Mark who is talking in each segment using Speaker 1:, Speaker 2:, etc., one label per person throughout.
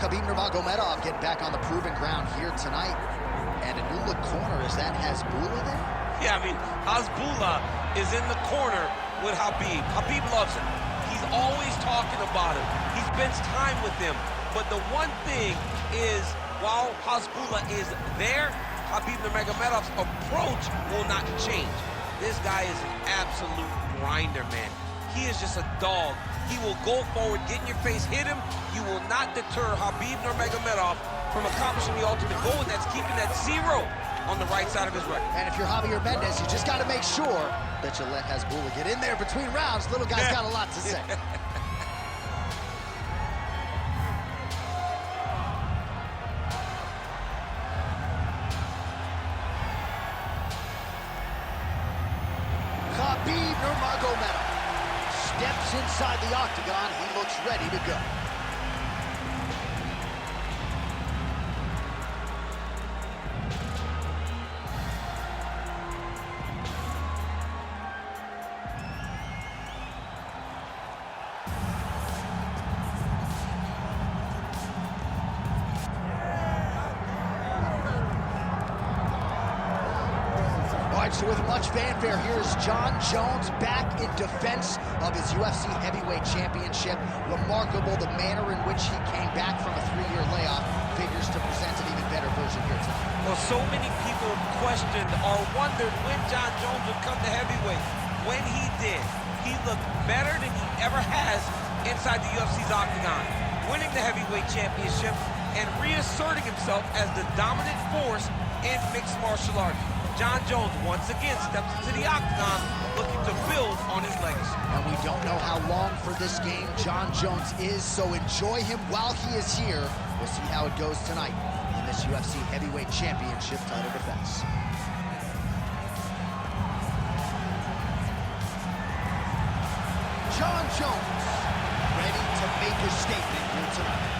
Speaker 1: Khabib Nurmagomedov getting back on the proven ground here tonight. And a new look corner, is that Hasbulla there?
Speaker 2: Yeah, I mean, Hasbulla is in the corner with Khabib. Khabib loves him. He's always talking about him. He spends time with him. But the one thing is, while Hasbulla is there, Khabib Nurmagomedov's approach will not change. This guy is an absolute grinder, man. He is just a dog. He will go forward, get in your face, hit him. You will not deter Khabib Nurmagomedov from accomplishing the ultimate goal, and that's keeping that 0 on the right side of his record.
Speaker 1: And if you're Javier Mendez, you just got to make sure that you let Hasbulla get in there between rounds. Little guy's got a lot to say. Khabib Nurmagomedov steps inside the octagon. He looks ready to go. So with much fanfare, here's Jon Jones back in defense of his UFC heavyweight championship. Remarkable the manner in which he came back from a 3-year layoff. Figures to present an even better version here tonight.
Speaker 2: Well, so many people questioned or wondered when Jon Jones would come to heavyweight. When he did, he looked better than he ever has inside the UFC's octagon, winning the heavyweight championship and reasserting himself as the dominant force in mixed martial arts. Jon Jones once again steps into the octagon looking to build on his legacy.
Speaker 1: And we don't know how long for this game Jon Jones is, so enjoy him while he is here. We'll see how it goes tonight in this UFC Heavyweight Championship title defense. Jon Jones, ready to make a statement here tonight.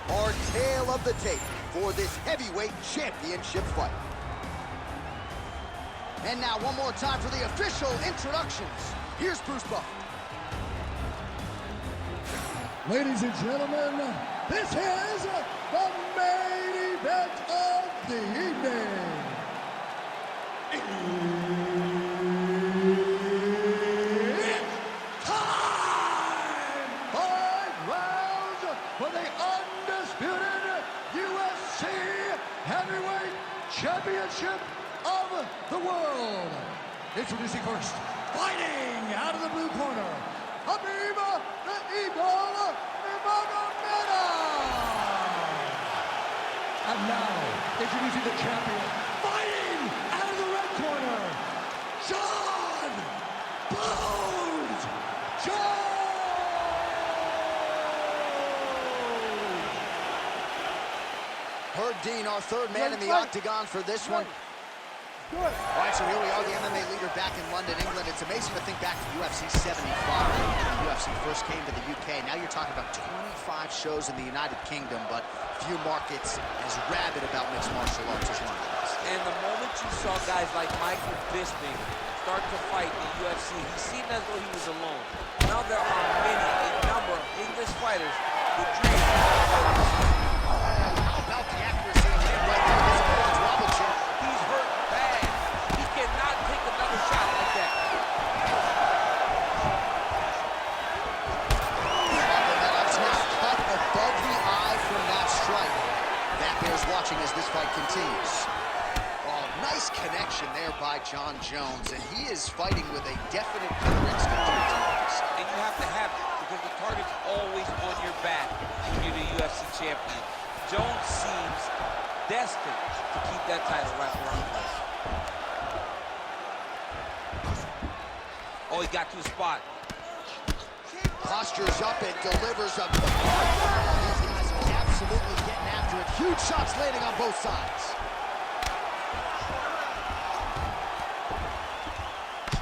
Speaker 1: Our tale of the tape for this heavyweight championship fight. And now one more time for the official introductions. Here's Bruce Buffer.
Speaker 3: Ladies and gentlemen, this is the main event of the evening. It's time! 5 rounds for the undisputed UFC Heavyweight Championship of the world. Introducing first, fighting out of the blue corner, Khabib the Eagle Nurmagomedov. And now, introducing the champion, fighting out of the red corner, Jon Jones.
Speaker 1: Herb Dean, our third man in the octagon for this one. All right, so here we are, the MMA leader back in London, England. It's amazing to think back to UFC 75 when the UFC first came to the UK. Now you're talking about 25 shows in the United Kingdom, but few markets as rabid about mixed martial arts as London is.
Speaker 2: And the moment you saw guys like Michael Bisping start to fight in the UFC, he seemed as though he was alone. Now there are a number of English fighters with dreams.
Speaker 1: How about the accuracy of him right there? This opponent's wobble chin.
Speaker 2: He's hurt bad. He cannot take another shot like that.
Speaker 1: Nurmagomedov's now cut above the eye from that strike. That bears watching as this fight continues. Oh, nice connection there by Jon Jones, and he is fighting with a definite clear instinct to targets.
Speaker 2: And you have to have it because the target's always on your back when you're the UFC champion. Jones seems destined to keep that title wrapped around his waist. Oh, he got to the spot.
Speaker 1: Postures up and delivers a... These guys are absolutely getting after it. Huge shots landing on both sides.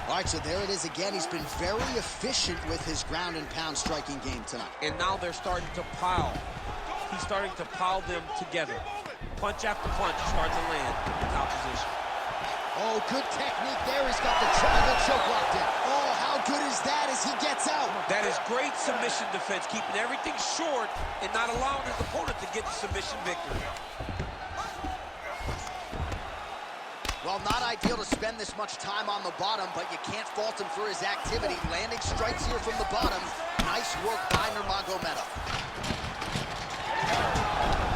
Speaker 1: All right, so there it is again. He's been very efficient with his ground and pound striking game tonight.
Speaker 2: And now they're starting to pile. He's starting to pile them together. Punch after punch is hard to land in top position.
Speaker 1: Oh, good technique there. He's got the triangle choke locked in. Oh, how good is that as he gets out?
Speaker 2: That is great submission defense, keeping everything short and not allowing his opponent to get the submission victory.
Speaker 1: Well, not ideal to spend this much time on the bottom, but you can't fault him for his activity. Landing strikes here from the bottom. Nice work by Nurmagomedov.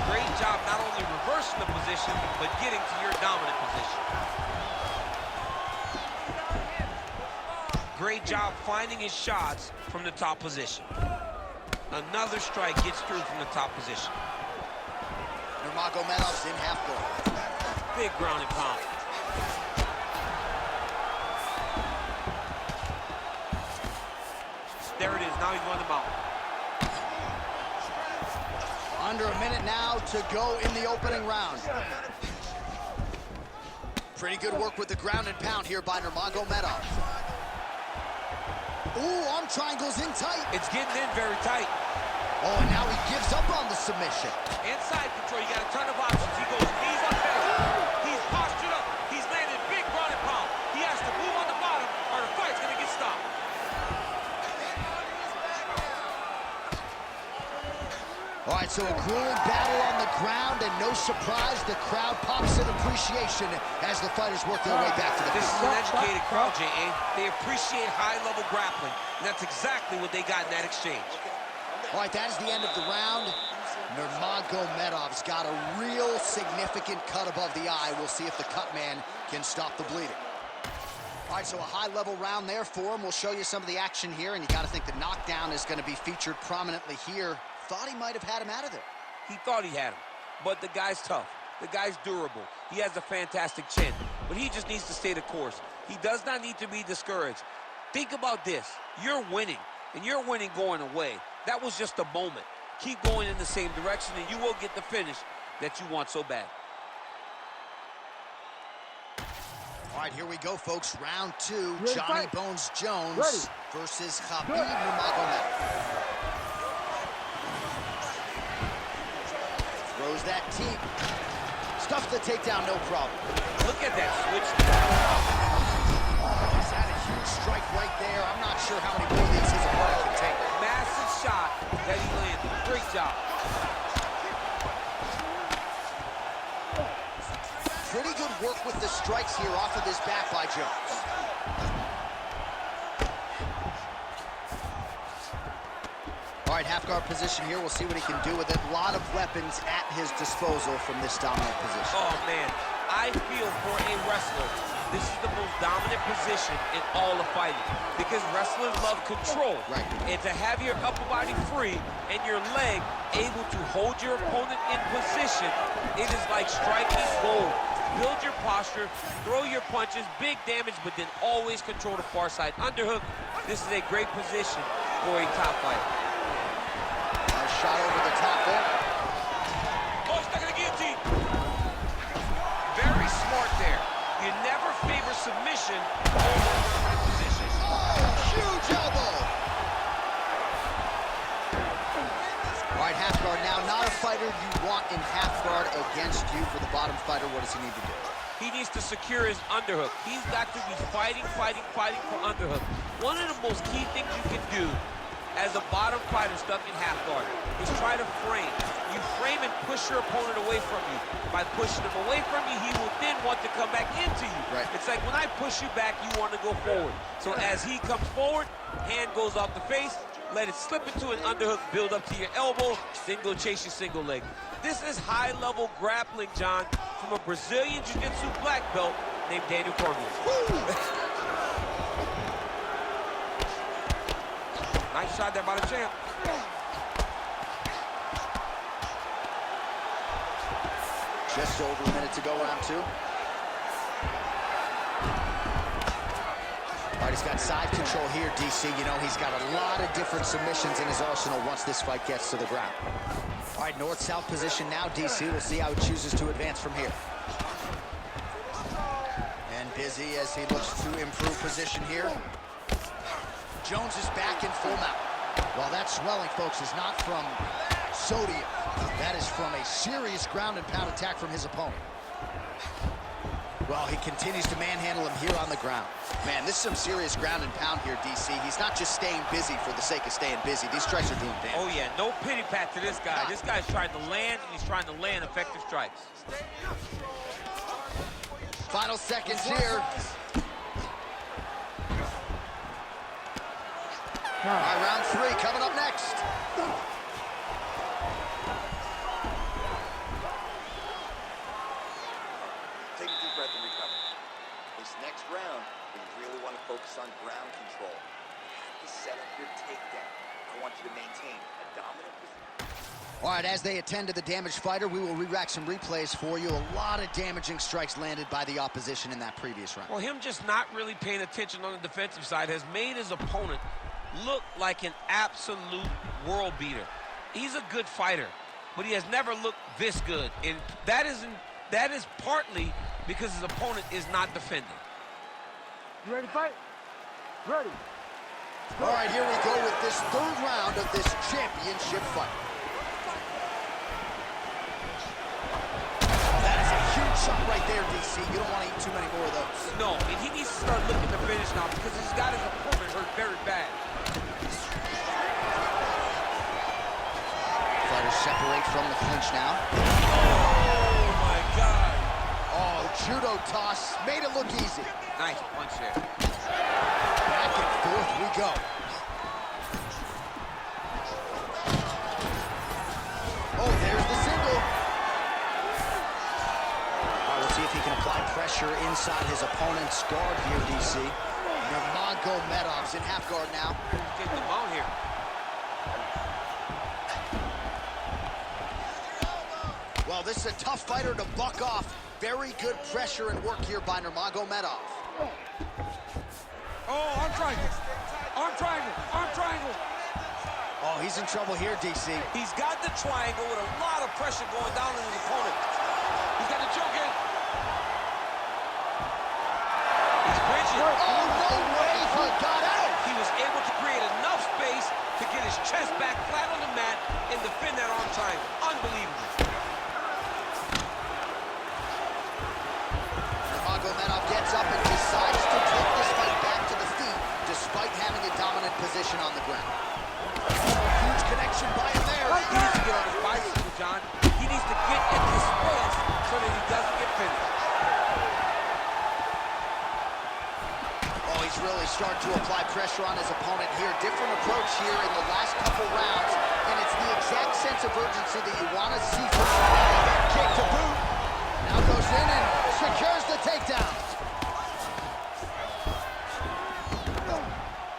Speaker 2: Great job not only reversing the position, but getting to your dominant position. Great job finding his shots from the top position. Another strike gets through from the top position.
Speaker 1: Nurmagomedov's in half guard.
Speaker 2: Big ground and pound. There it is, now he's on the mountain.
Speaker 1: Under a minute now to go in the opening round. Pretty good work with the ground and pound here by Nurmagomedov. Ooh, arm triangles in tight.
Speaker 2: It's getting in very tight.
Speaker 1: Oh, and now he gives up on the submission.
Speaker 2: Inside control, you got a ton of options. He goes knees up there. He's postured up. He's landed big ground and pound. He has to move on the bottom or the fight's gonna get stopped.
Speaker 1: All right, so a grueling battle on the ground, and no surprise, the crowd pops in appreciation as the fighters work their way back to the
Speaker 2: This
Speaker 1: feet.
Speaker 2: is an educated crowd, J.A. They appreciate high-level grappling, and that's exactly what they got in that exchange.
Speaker 1: All right, that is the end of the round. Nurmagomedov's got a real significant cut above the eye. We'll see if the cut man can stop the bleeding. All right, so a high-level round there for him. We'll show you some of the action here, and you got to think the knockdown is going to be featured prominently here. Thought he might have had him out of there.
Speaker 2: He thought he had him, but the guy's tough. The guy's durable. He has a fantastic chin, but he just needs to stay the course. He does not need to be discouraged. Think about this. You're winning, and you're winning going away. That was just a moment. Keep going in the same direction, and you will get the finish that you want so bad.
Speaker 1: All right, here we go, folks. Round two,
Speaker 3: Ready,
Speaker 1: Johnny
Speaker 3: fight.
Speaker 1: Bones Jones
Speaker 3: Ready.
Speaker 1: versus Khabib Nurmagomedov. Throws that teep. Stuffs the takedown, no problem.
Speaker 2: Look at that switch.
Speaker 1: He's had a huge strike right there. I'm not sure how many more of these his opponent can take.
Speaker 2: Massive shot that he landed. Great job.
Speaker 1: Pretty good work with the strikes here off of his back by Jones. All right, half guard position here. We'll see what he can do with it. A lot of weapons at his disposal from this dominant position.
Speaker 2: Oh, man. I feel for a wrestler, this is the most dominant position in all of fighting because wrestlers love control.
Speaker 1: Right.
Speaker 2: And to have your upper body free and your leg able to hold your opponent in position, it is like striking gold. Build your posture, throw your punches, big damage, but then always control the far side underhook. This is a great position for a top fighter.
Speaker 1: Nice shot over the top there.
Speaker 2: Oh, stuck in the guillotine. Very smart there. You never favor submission over dominant position.
Speaker 1: Oh, huge elbow. All right, half guard now. Not a fighter you want in half guard against you. For the bottom fighter, what does he need to do?
Speaker 2: He needs to secure his underhook. He's got to be fighting for underhook. One of the most key things you can do as a bottom fighter stuck in half guard is try to frame. You frame and push your opponent away from you. By pushing him away from you, he will then want to come back into you.
Speaker 1: Right.
Speaker 2: It's like when I push you back, you want to go forward. So as he comes forward, hand goes off the face, let it slip into an underhook, build up to your elbow, then go chase your single leg. This is high-level grappling, John, from a Brazilian Jiu-Jitsu black belt named Daniel Cormier. Nice shot there by the champ.
Speaker 1: Just over a minute to go, round two. All right, he's got side control here, DC. You know, he's got a lot of different submissions in his arsenal once this fight gets to the ground. All right, north-south position now, DC. We'll see how he chooses to advance from here. And busy as he looks to improve position here. Jones is back in full mount. Well, that swelling, folks, is not from sodium. That is from a serious ground and pound attack from his opponent. Well, he continues to manhandle him here on the ground. Man, this is some serious ground and pound here, DC. He's not just staying busy for the sake of staying busy. These strikes are doing damage.
Speaker 2: Oh, yeah, no pity pat to this guy. This guy's trying to land, and he's trying to land effective strikes.
Speaker 1: Final seconds here. All right, round 3 coming up next.
Speaker 4: Take a deep breath and recover. This next round, we really want to focus on ground control. You have to set up your takedown. I want you to maintain a dominant position.
Speaker 1: All right, as they attend to the damaged fighter, we will re-rack some replays for you. A lot of damaging strikes landed by the opposition in that previous round.
Speaker 2: Well, him just not really paying attention on the defensive side has made his opponent look like an absolute world beater. He's a good fighter, but he has never looked this good, and that is partly because his opponent is not defending.
Speaker 5: You ready to fight? Ready.
Speaker 1: All right, here we go with this 3rd round of this championship fight. That is a huge shot right there, DC. You don't want to eat too many more of those.
Speaker 2: No, and he needs to start looking to finish now because he's got his opponent hurt very bad.
Speaker 1: Fighters separate from the clinch now.
Speaker 2: Oh, my God.
Speaker 1: Oh, judo toss. Made it look easy.
Speaker 2: Nice punch there.
Speaker 1: Back and forth we go. Oh, there's the single. All right, we'll see if he can apply pressure inside his opponent's guard here, DC. Nurmagomedov's in half guard now.
Speaker 2: He's getting the mount here.
Speaker 1: Well, this is a tough fighter to buck off. Very good pressure and work here by Nurmagomedov.
Speaker 5: Oh, arm triangle. Arm triangle. Arm triangle.
Speaker 1: Oh, he's in trouble here, DC.
Speaker 2: He's got the triangle with a lot of pressure going down on his opponent. He's got the choke in. He's bridging.
Speaker 1: Oh, no way! He got out!
Speaker 2: He was able to create enough space to get his chest back flat on the mat and defend that arm triangle. Unbelievable.
Speaker 1: Nurmagomedov gets up and decides to take this fight back to the feet despite having a dominant position on the ground. Huge connection by him there.
Speaker 2: He needs to get on his bicycle, John. He needs to get in this space so that he doesn't get finished.
Speaker 1: Oh, he's really starting to apply pressure on his opponent here. Different approach here in the last couple rounds, and it's the exact sense of urgency that you want to see from that kick to boot. Now goes in and secures the takedown.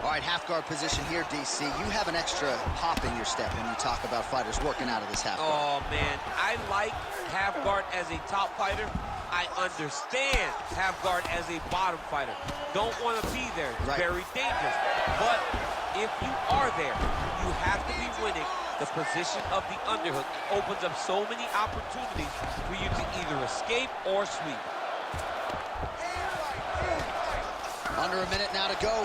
Speaker 1: All right, half guard position here, DC. You have an extra hop in your step when you talk about fighters working out of this half guard.
Speaker 2: Oh, man. I like half guard as a top fighter. I understand half guard as a bottom fighter. Don't want to be there. It's
Speaker 1: right.
Speaker 2: Very dangerous. But if you are there, you have to be winning. The position of the underhook opens up so many opportunities for you to either escape or sweep.
Speaker 1: Under a minute now to go.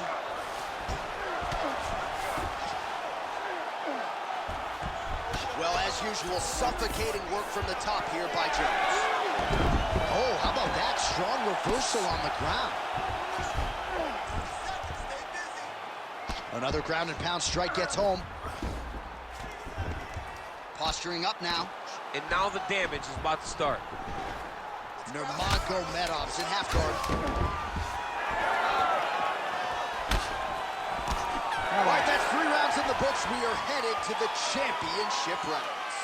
Speaker 1: Well, as usual, suffocating work from the top here by Jones. Oh, how about that? Strong reversal on the ground. Another ground and pound strike gets home. Posturing up now.
Speaker 2: And now the damage is about to start.
Speaker 1: Nurmagomedov's in half guard. All right, that's 3 rounds in the books. We are headed to the championship rounds.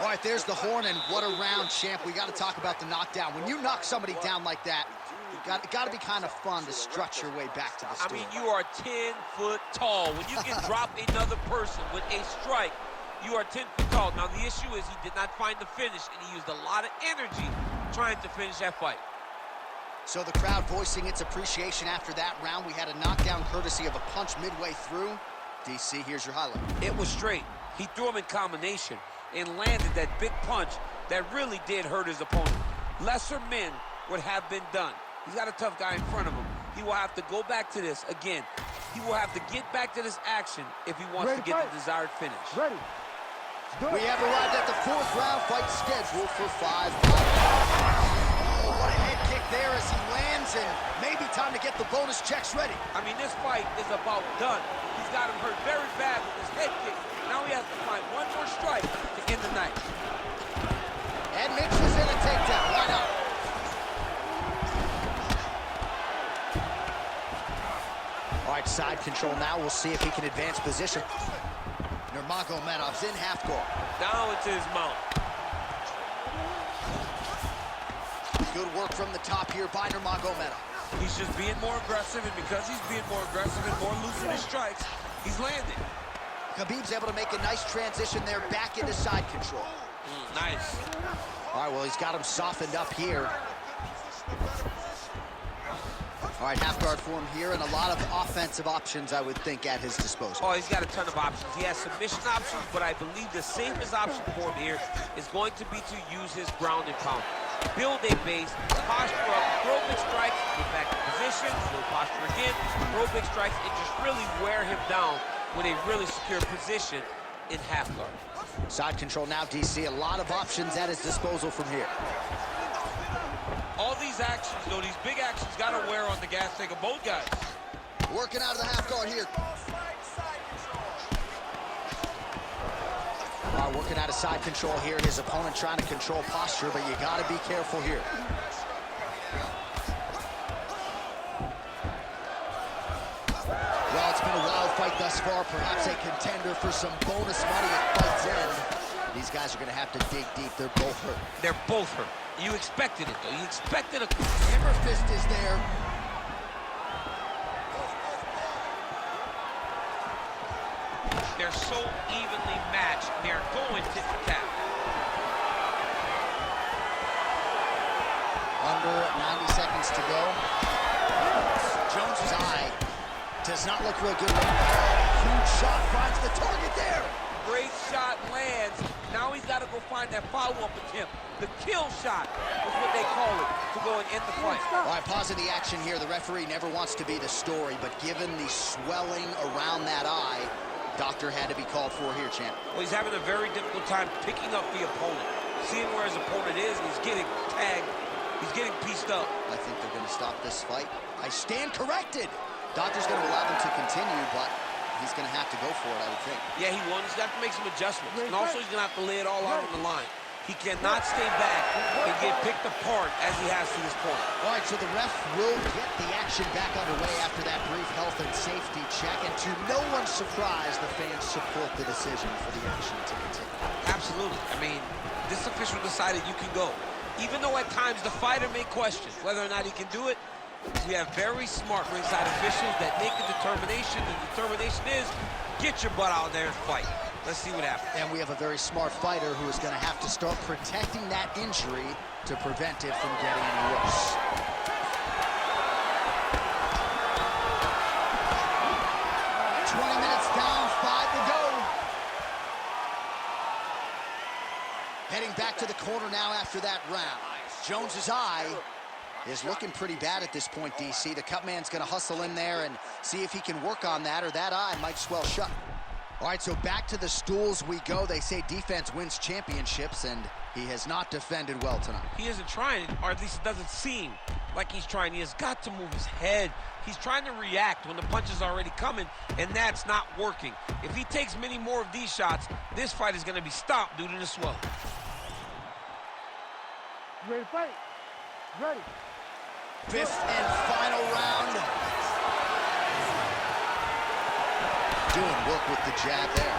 Speaker 1: All right, there's the horn, and what a round, champ. We got to talk about the knockdown. When you knock somebody down like that, it got to be kind of fun to strut your way back to the stool.
Speaker 2: I mean, you are 10 foot tall. When you can drop another person with a strike, you are 10 foot tall. Now, the issue is he did not find the finish, and he used a lot of energy trying to finish that fight.
Speaker 1: So the crowd voicing its appreciation after that round. We had a knockdown courtesy of a punch midway through. DC, here's your highlight.
Speaker 2: It was straight. He threw him in combination and landed that big punch that really did hurt his opponent. Lesser men would have been done. He's got a tough guy in front of him. He will have to go back to this again. He will have to get back to this action if he wants to get the desired finish.
Speaker 5: Ready.
Speaker 1: We have arrived at the 4th round fight scheduled for 5 rounds. Oh, what a head kick there as he lands, and maybe time to get the bonus checks ready.
Speaker 2: I mean, this fight is about done. He's got him hurt very bad with his head kick. Now he has to find one more strike to end the night.
Speaker 1: And mixes in a takedown. Why not? All right, side control now. We'll see if he can advance position. Nurmagomedov's in half guard.
Speaker 2: Now into his mount.
Speaker 1: Good work from the top here by Nurmagomedov.
Speaker 2: He's just being more aggressive, and because he's being more aggressive and more loose in his strikes, he's landing.
Speaker 1: Khabib's able to make a nice transition there back into side control.
Speaker 2: Nice.
Speaker 1: All right, well, he's got him softened up here. All right, half guard for him here, and a lot of offensive options, I would think, at his disposal.
Speaker 2: Oh, he's got a ton of options. He has submission options, but I believe the safest option for him here is going to be to use his ground and pound. Build a base, posture up, throw big strikes, get back in position, build posture again, throw big strikes, and just really wear him down with a really secure position in half guard.
Speaker 1: Side control now, DC. A lot of options at his disposal from here.
Speaker 2: All these actions, though, these big actions, got to wear on the gas tank of both guys.
Speaker 1: Working out of the half guard here. Working out of side control here. His opponent trying to control posture, but you got to be careful here. Well, it's been a wild fight thus far. Perhaps a contender for some bonus money at fight's end. These guys are going to have to dig deep. They're both hurt.
Speaker 2: They're both hurt. You expected it, though. You expected a...
Speaker 1: Hammer fist is there.
Speaker 2: They're so evenly matched. They're going tit for tat.
Speaker 1: Under 90 seconds to go. Jones's eye does not look real good. Huge shot finds the target there.
Speaker 2: Great shot lands. Now he's got to go find that follow-up attempt. The kill shot is what they call it to go and end the fight.
Speaker 1: All right, pausing the action here. The referee never wants to be the story, but given the swelling around that eye, doctor had to be called for here, champ.
Speaker 2: Well, he's having a very difficult time picking up the opponent, seeing where his opponent is, and he's getting tagged. He's getting pieced up.
Speaker 1: I think they're going to stop this fight. I stand corrected. Doctor's going to allow them to continue, but he's going to have to go for it, I would think.
Speaker 2: Yeah, he won. He's got to make some adjustments, and also he's going to have to lay it all out on the line. He cannot stay back and get picked apart as he has to this point.
Speaker 1: All right, so the ref will get the action back underway after that brief health and safety check, and to no one's surprise, the fans support the decision for the action to continue.
Speaker 2: Absolutely. I mean, this official decided you can go. Even though at times the fighter may question whether or not he can do it, we have very smart ringside officials that make a determination. The determination is, get your butt out there and fight. Let's see what happens.
Speaker 1: And we have a very smart fighter who is going to have to start protecting that injury to prevent it from getting any worse. Minutes down, 5 to go. Heading back to the corner now after that round. Jones's eye is looking pretty bad at this point, DC. The cut man's going to hustle in there and see if he can work on that, or that eye might swell shut. All right, so back to the stools we go. They say defense wins championships, and he has not defended well tonight.
Speaker 2: He isn't trying, or at least it doesn't seem like he's trying. He has got to move his head. He's trying to react when the punch is already coming, and that's not working. If he takes many more of these shots, this fight is going to be stopped due to the swelling.
Speaker 5: You ready to fight? Ready.
Speaker 1: 5th and final round. Doing work with the jab there.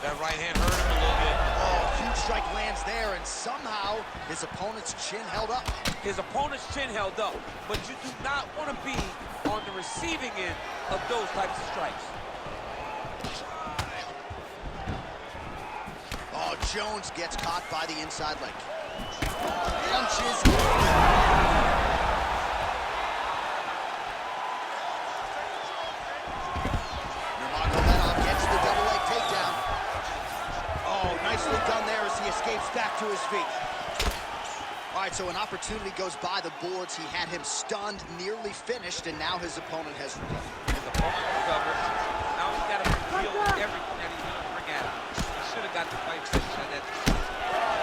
Speaker 2: That right hand hurt him a little bit.
Speaker 1: Oh, huge strike lands there, and somehow his opponent's chin held up.
Speaker 2: His opponent's chin held up, but you do not want to be on the receiving end of those types of strikes.
Speaker 1: Oh, Jones gets caught by the inside leg. Punches. Nurmagomedov gets the double leg takedown. Oh, nicely done there as he escapes back to his feet. All right, so an opportunity goes by the boards. He had him stunned, nearly finished, and now his opponent has recovered.
Speaker 2: His opponent recovered. Now he's got deal with everything that he's going to bring at him. He should have got the fight finish on that.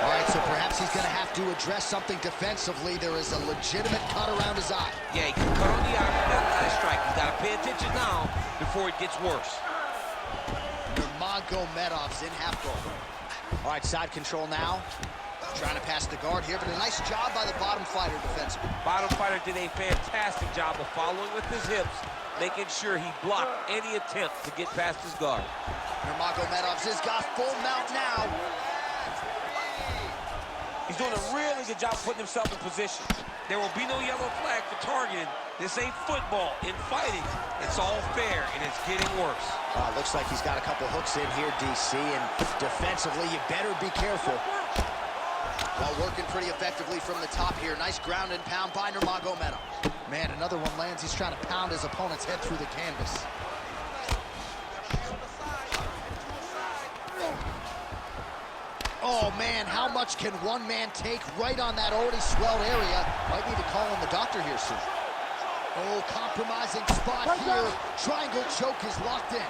Speaker 1: All right, so perhaps he's going to have to address something defensively. There is a legitimate cut around his eye.
Speaker 2: Yeah, he can cut on the eye from that last strike. He's got to pay attention now before it gets worse.
Speaker 1: Nurmagomedov's in half guard. All right, side control now. Trying to pass the guard here, but a nice job by the bottom fighter defensively.
Speaker 2: Bottom fighter did a fantastic job of following with his hips, making sure he blocked any attempt to get past his guard.
Speaker 1: Nurmagomedov's has got full mount now.
Speaker 2: He's doing a really good job putting himself in position. There will be no yellow flag for targeting. This ain't football. In fighting, it's all fair, and it's getting worse.
Speaker 1: Looks like he's got a couple hooks in here, DC, and defensively, you better be careful. Well, working pretty effectively from the top here. Nice ground and pound by Nurmagomedov. Man, another one lands. He's trying to pound his opponent's head through the canvas. Oh, man, how much can one man take right on that already swelled area? Might need to call in the doctor here soon. Oh, compromising spot here. Triangle choke is locked in.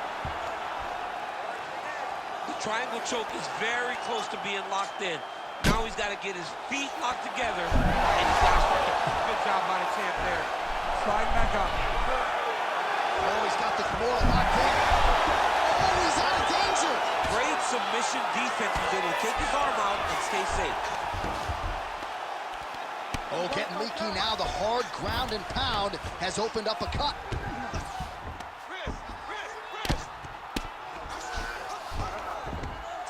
Speaker 2: The triangle choke is very close to being locked in. Now he's got to get his feet locked together, and he's got to start to... Good job by the champ there. Sliding back up.
Speaker 1: Oh, he's got the Kimura locked in. Oh, he's out of danger.
Speaker 2: Great submission defense. He's able to take his arm out and stay safe.
Speaker 1: Oh, getting leaky now. The hard ground and pound has opened up a cut.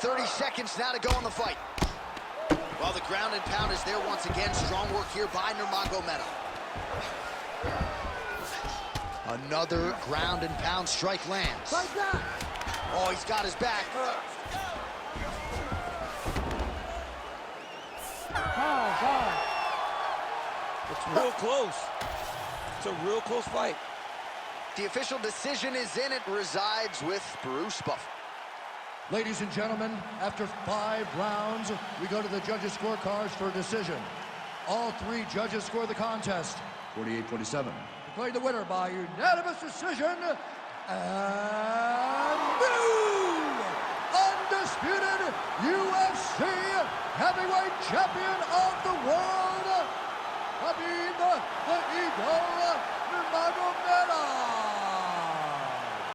Speaker 1: 30 seconds now to go in the fight. Well, the ground and pound is there once again. Strong work here by Nurmagomedov. Another ground and pound strike lands. Oh, he's got his back.
Speaker 2: It's real close. It's a real close fight.
Speaker 1: The official decision is in. It resides with Bruce Buffer.
Speaker 3: Ladies and gentlemen, after 5 rounds, we go to the judges' scorecards for a decision. All 3 judges score the contest, 48-47. Declared the winner by unanimous decision, and new undisputed UFC heavyweight champion of the world, Khabib the Eagle Nurmagomedov.